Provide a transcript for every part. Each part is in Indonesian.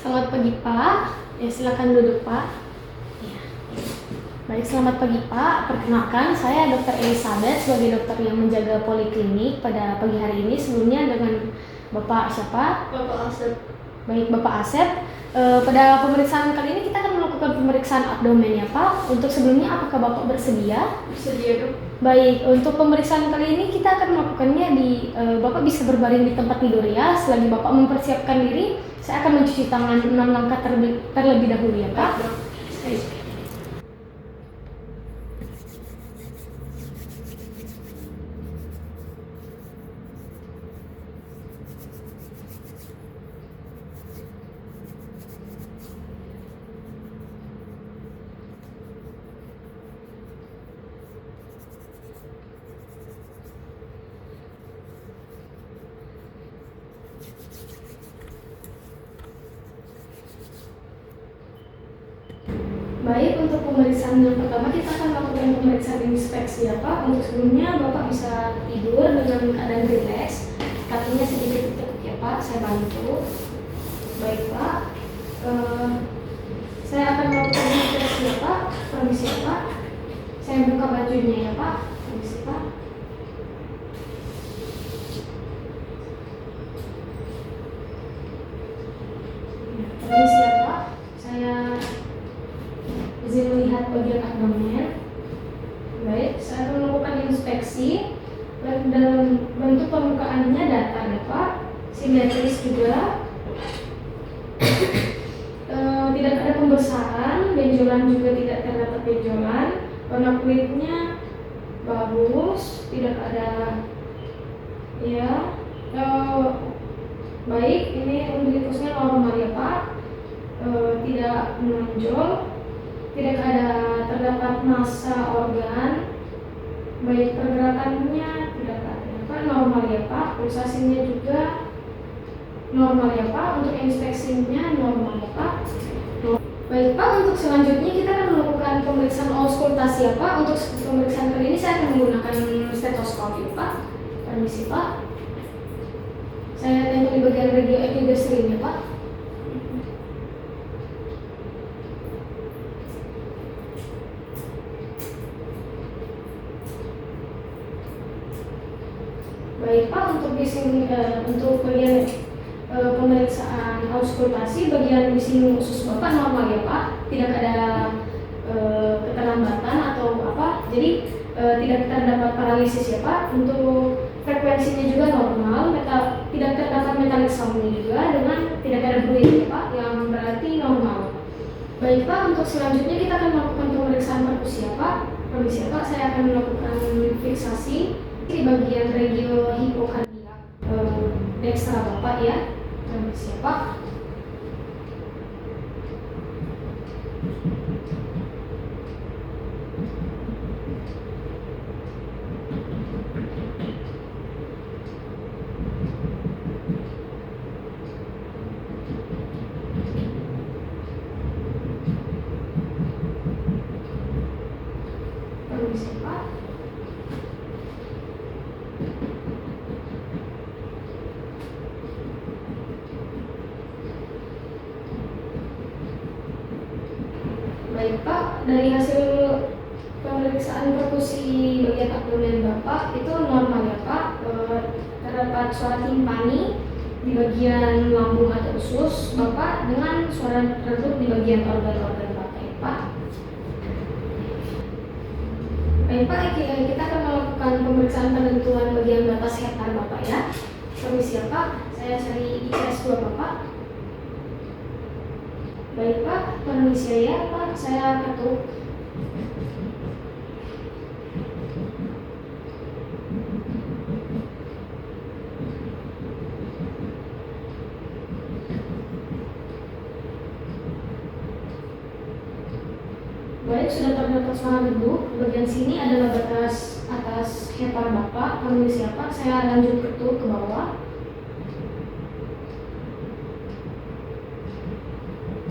Selamat pagi Pak, ya silakan duduk Pak. Ya. Baik, selamat pagi Pak. Perkenalkan, saya Dr. Elizabeth sebagai dokter yang menjaga poliklinik pada pagi hari ini. Sebelumnya dengan Bapak siapa? Bapak Asep. Baik, Bapak Asep. Pada pemeriksaan kali ini kita akan melakukan pemeriksaan abdomen ya Pak. Untuk sebelumnya apakah Bapak bersedia? Bersedia dok. Baik, untuk pemeriksaan kali ini kita akan melakukannya di Bapak bisa berbaring di tempat tidur ya. Selagi Bapak mempersiapkan diri, saya akan mencuci tangan 6 langkah terlebih dahulu ya Pak. Baik. Baik, untuk pemeriksaan yang pertama kita akan melakukan pemeriksaan inspeksi ya Pak. Untuk sebelumnya Bapak bisa tidur dengan keadaan rileks, kakinya sedikit ditekuk ya Pak, saya bantu. Baik Pak, saya akan melakukan inspeksi ya Pak, permisi ya Pak. Saya buka bajunya ya Pak, permisi Pak. Permisi ya Pak, saya izin melihat bagian abdomen. Baik, saya akan melakukan inspeksi dan bentuk permukaannya datar ya Pak, simetris juga. Tidak ada pembesaran, benjolan juga tidak terdapat benjolan. Warna kulitnya bagus, tidak ada ya. Baik, ini umbilikusnya normal ya Pak, tidak menonjol. Tidak ada terdapat massa organ. Baik, pergerakannya tidak ada Pak, normal ya Pak. Pulsasinya juga normal ya Pak. Untuk inspeksinya normal ya Pak. Baik Pak, untuk selanjutnya kita akan melakukan pemeriksaan auskultasi ya Pak. Untuk pemeriksaan kali ini saya akan menggunakan stetoskop ya Pak. Permisi Pak. Saya tempel di bagian radio epigastrin ya Pak. Baik Pak, untuk bagian pemeriksaan auskultasi, bagian bising usus Bapak normal ya Pak, tidak ada keterlambatan atau apa, jadi tidak terdapat paralisis ya Pak. Untuk frekuensinya juga normal, tidak terdapat metallic sound juga dengan tidak ada bruit ya Pak, yang berarti normal. Baik Pak, untuk selanjutnya kita akan melakukan pemeriksaan perkusi ya Pak. Permisi ya Pak, saya akan melakukan fiksasi di bagian regio hipokardiak dekstra Bapak ya. Permisi ya Pak. Permisi Pak. Baik Pak, dari hasil pemeriksaan perkusi bagian abdomen Bapak itu normal ya Pak. Terdapat suara timpani di bagian lambung atau usus Bapak dengan suara redup di bagian organ-organ Bapak ya Pak. Baik Pak, kita akan melakukan pemeriksaan penentuan bagian batas hepaar Bapak ya. Permisi ya Pak, saya cari ICS 2 Bapak. Baik Pak, permisi ya Pak, saya ketuk. Baik, sudah terdapat suara redup. Bagian sini adalah batas atas hepaar Bapak. Permisi ya Pak, saya lanjut ketuk ke bawah.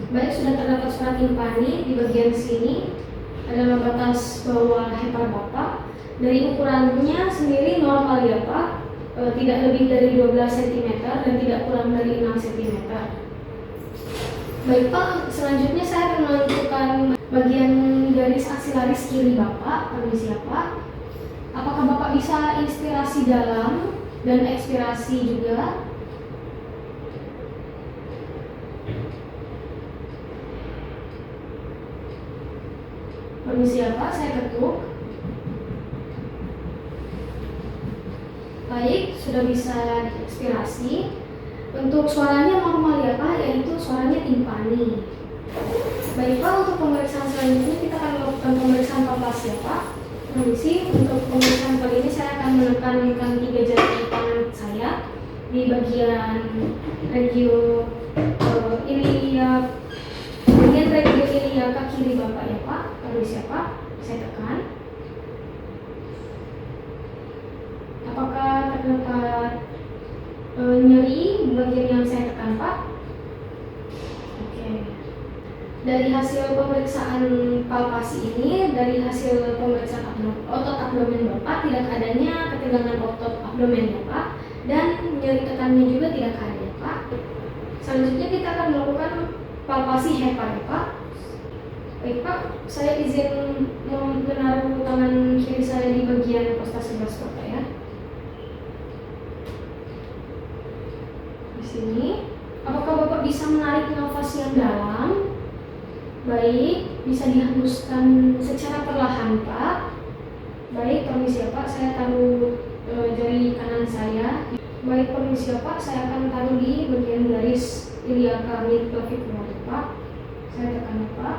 Baik, sudah terdapat suara timpani di bagian sini adalah batas bawah hepaar Bapak. Dari ukurannya sendiri normal ya Pak, tidak lebih dari 12 cm dan tidak kurang dari 6 cm. Baik Pak, selanjutnya saya akan menentukan bagian garis aksilaris kiri Bapak. Permisi ya Pak. Apakah Bapak bisa inspirasi dalam dan ekspirasi juga? Permisi ya Pak, saya ketuk. Baik, sudah bisa diinspirasi. Untuk suaranya normal ya Pak, yaitu suaranya timpani. Baik Pak, untuk pemeriksaan selanjutnya kita akan melakukan pemeriksaan palpasi ya Pak. Permisi, untuk pemeriksaan kali ini saya akan menekankan 3 jari tangan saya di bagian regio ilia, bagian regio iliaka kiri Bapak ya Pak. Permisi ya Pak, saya tekan. Apakah terdapat nyeri di bagian yang saya tekan Pak? Oke. Dari hasil pemeriksaan palpasi ini, dari hasil pemeriksaan otot abdomen Bapak tidak adanya ketegangan otot abdomen ya Pak, dan nyeri tekannya juga tidak ada ya Pak. Selanjutnya kita akan melakukan palpasi hepar ya Pak. Baik Pak, saya izin menaruh tangan kiri saya di bagian kosta sebelah Bapak ya. Di sini, apakah Bapak bisa menarik nafas yang dalam? Baik, bisa dihembuskan secara perlahan Pak. Baik, permisi ya Pak, saya taruh jari kanan saya. Baik, permisi ya Pak, saya akan taruh di bagian garis iliaka midclavicular Pak. Saya tekan ya Pak.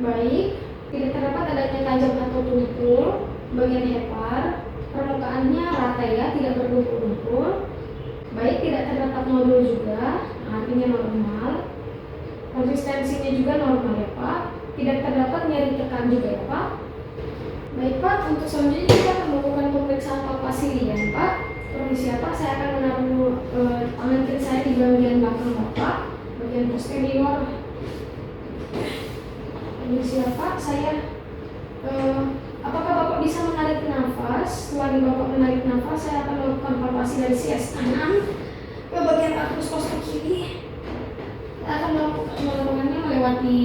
Baik, tidak terdapat adanya tajam atau tumpul bagian hepar. Permukaannya rata ya, tidak berlumpur-lumpur. Baik, tidak terdapat nodul juga, artinya normal. Konsistensinya juga normal ya Pak. Tidak terdapat nyeri tekan juga ya Pak. Baik Pak, untuk selanjutnya kita akan melakukan pemeriksaan palpasi lian Pak. Permisi ya Pak, saya akan menaruh tangan kiri saya di bagian belakang Bapak, bagian posterior. Permisi ya Pak, saya apakah Bapak bisa menarik nafas? Setelah Bapak menarik nafas, saya akan melakukan palpasi dari sisi kanan ke bagian arkus kosta kiri. Saya akan melakukannya melewati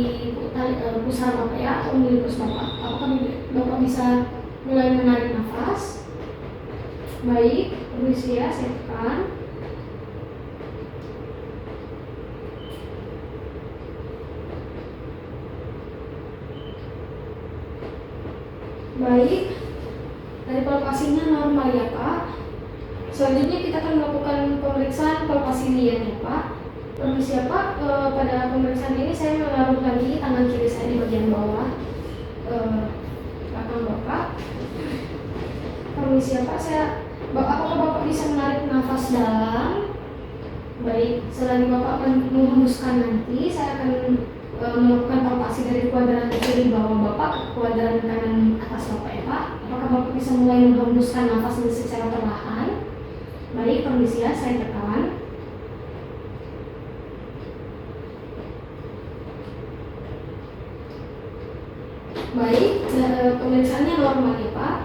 pusar Bapak ya, atau umbilikus Bapak. Apakah Bapak bisa mulai menarik nafas? Baik, permisi ya, saya tekan. Baik, dari palpasinya normal ya Pak. Selanjutnya kita akan melakukan pemeriksaan palpasi lian ya Pak. Permisi ya Pak, pada pemeriksaan ini saya menaruh lagi tangan kiri saya di bagian bawah belakang Bapak. Permisi ya Pak, apakah Bapak bisa menarik nafas dalam? Baik, selain Bapak akan menghembuskan nanti, saya akan melakukan palpasi dari kuadran kiri bawah Bapak ke kuadran kanan atas Bapak ya Pak. Apakah Bapak bisa mulai menghembuskan nafas secara perlahan? Baik, permisi ya, saya tekan. Baik, pemeriksaannya normal ya Pak.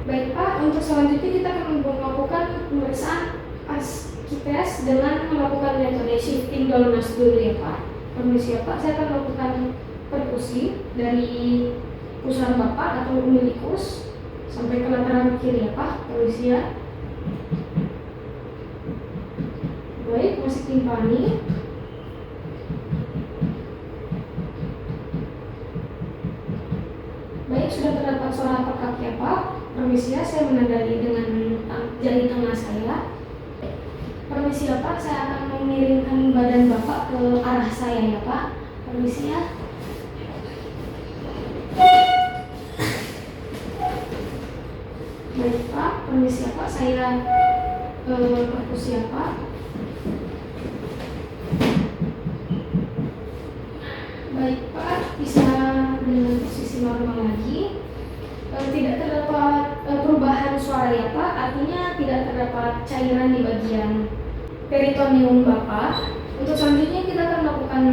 Baik Pak, untuk selanjutnya kita akan melakukan pemeriksaan tes dengan melakukan metode shifting Dolnas dulu ya Pak. Permisi ya Pak, saya akan melakukan perkusi dari pusar Bapak atau umbilikus sampai ke lateral kiri ya Pak. Permisi ya. Baik, masih timpani. Baik, sudah terdapat suara pekak ya Pak. Permisi ya, saya menandai dengan jari tengah saya. Permisi ya Pak, saya akan memiringkan badan Bapak ke arah saya ya Pak. Permisi ya. Baik Pak, permisi ya Pak, saya perkusi ya Pak. Baik Pak, bisa dengan posisi normal lagi. Tidak terdapat perubahan suara ya Pak, artinya tidak terdapat cairan di bagian peritoneum Bapak. Untuk selanjutnya kita akan melakukan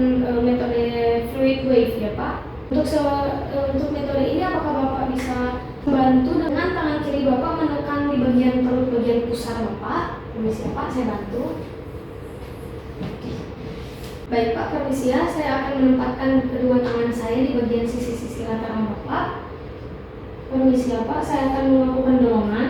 metode fluid wave ya Pak. Untuk metode ini apakah Bapak bisa membantu dengan tangan kiri Bapak menekan bagian perut bagian pusar Bapak. Permisi ya Pak, saya bantu. Baik Pak, permisi ya, saya akan menempatkan kedua tangan saya di bagian sisi-sisi lateral Bapak. Permisi ya Pak, saya akan melakukan dorongan.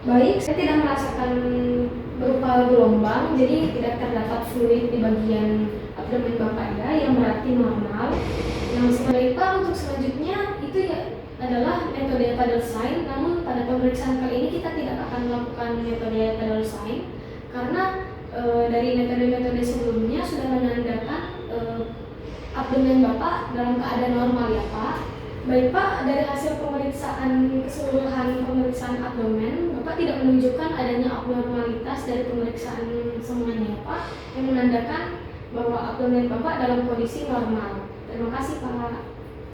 Baik, saya tidak merasakan berupa gelombang, jadi tidak terdapat fluid di bagian abdomen Bapak ya, yang berarti normal. Yang baik Pak, untuk selanjutnya itu ya adalah metode Paddle sign, namun pada pemeriksaan kali ini kita tidak akan melakukan metode Paddle sign karena dari metode-metode sebelumnya sudah menandakan abdomen Bapak dalam keadaan normal ya Pak. Baik Pak, dari hasil keseluruhan pemeriksaan abdomen, Bapak tidak menunjukkan adanya abnormalitas dari pemeriksaan semuanya ya Pak, yang menandakan bahwa abdomen Bapak dalam kondisi normal. Terima kasih Pak.